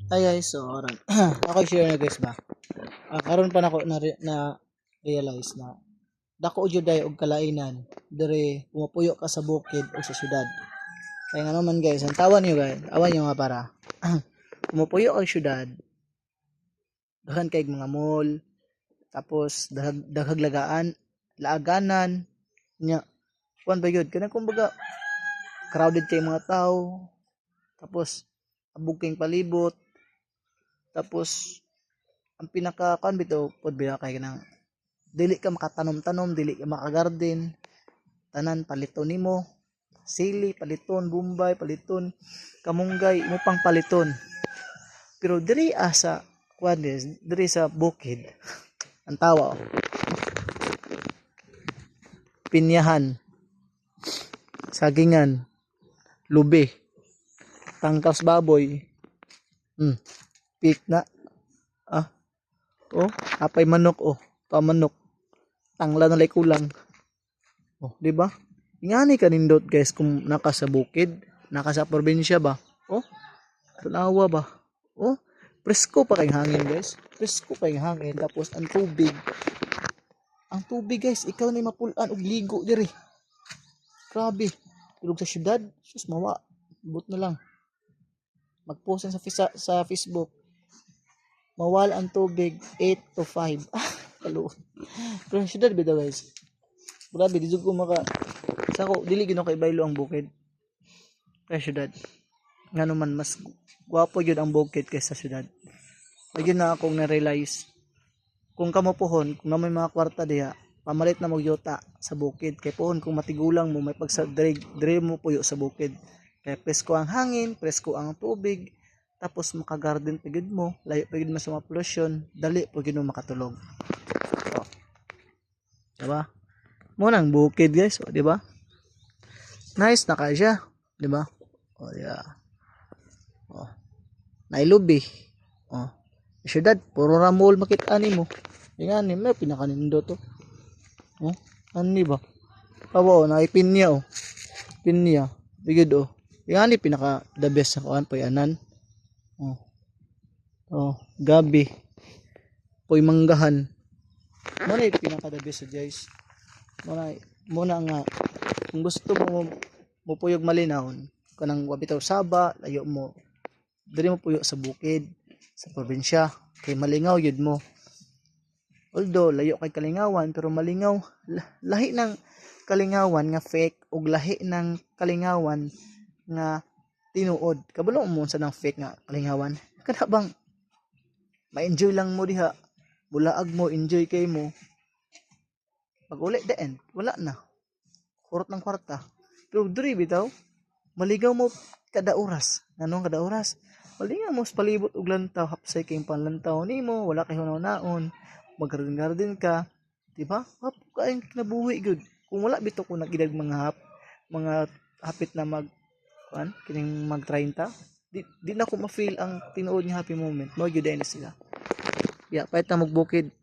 Ay guys, so aron. Ako share na guys ba. Karon pa nako na realize na dako jud day og kalainan dire pumapuyo ka sa bukid o sa syudad. Kaya nga naman guys, ang tawan niyo guys, awan niyo nga para. Pumapuyo ang syudad, daghan kay mga mall, tapos daghag lagaan, laaganan nya. Kuan ba gyud? Kana kumbaga crowded kay mga tao, tapos abog kayong palibot, tapos ang pinaka kan bitaw pod biya kay kanang dili ka makatanom-tanom, dili ka makagarden, tanan paliton nimo, sili paliton, bumbay paliton, kamunggay imo pang paliton. Pero diri asa kuan diri sa bukid, ang tawa pinyahan, sagingan, lubi, tangkas baboy, pik na, apay manok, pamanok, tangla na lay kulang. Di ba? Ingani ka nindot guys kung naka sa bukid, naka sa probinsya ba? Tanawa ba? Presko pa kay hangin guys. Presko pa yung hangin tapos ang tubig. Ang tubig guys, ikaw na mapulan og ligo diri. Grabe. Pero sa syudad, sus mawa. But na lang. Mag-post sa Facebook. Mawal ang tubig 8 to 5. Kaluon. Pero sa syudad bitaw guys. Grabe, di jud ko maka sako dili gino kay baylo ang bukid. Kay syudad. Ngano man mas gwapo yun ang bukid kaysa syudad. Ayun na akong na-realize. Kung kamo pohon, kung na may mga kwarta diha, pamalit na mo yuta sa bukid. Kay pohon kung matigulang mo may pagsa-dre mo puyo sa bukid. Kay presko ang hangin, presko ang tubig, tapos maka-garden pagid mo, layo pagid mo sa mga pollution, dali pagid mo makatulog. So, diba? Mo nang bukid guys, di ba? Nice na kaya siya, di ba? Yeah. Nailubi. Syudad, puro ramol makita nimo. Ingani may pinakanindo to. Ani ba? Tawo na ipinya Pinya. Bigid Ingani pinaka the best sa kuan payanan. Gabi. Poy manggahan. Mo na pinaka the best guys. Muna nga kung gusto mo puyog malinawon kanang wabitaw saba, layo mo diri mo puyo sa bukid, sa probinsya, kay malingaw yun mo. Although layo kay kalingawan pero malingaw, lahi ng kalingawan nga fake ug lahi ng kalingawan nga tinuod. Kabalo mo sa nang fake nga kalingawan. Kada bang ma-enjoy lang mo diha, bulaag mo, enjoy kay mo. Pag uli daan, wala na. Kurot ng kwarta. Pero diri bitaw, maligaw mo kada oras. Nganong kada oras? Malingaw mo sa palibot og lantaw, hapsay kay panlantaw nimo, wala kay hunaw-naon, mag-garden ka, di ba? Hapo kaayong kinabuhi gud. Kung wala bitaw ko nagidag mga hapit na kining mag 30, di na ko ma-feel ang tinuod nga happy moment. Mo gyud na sila. Yeah, pahit na magbukid.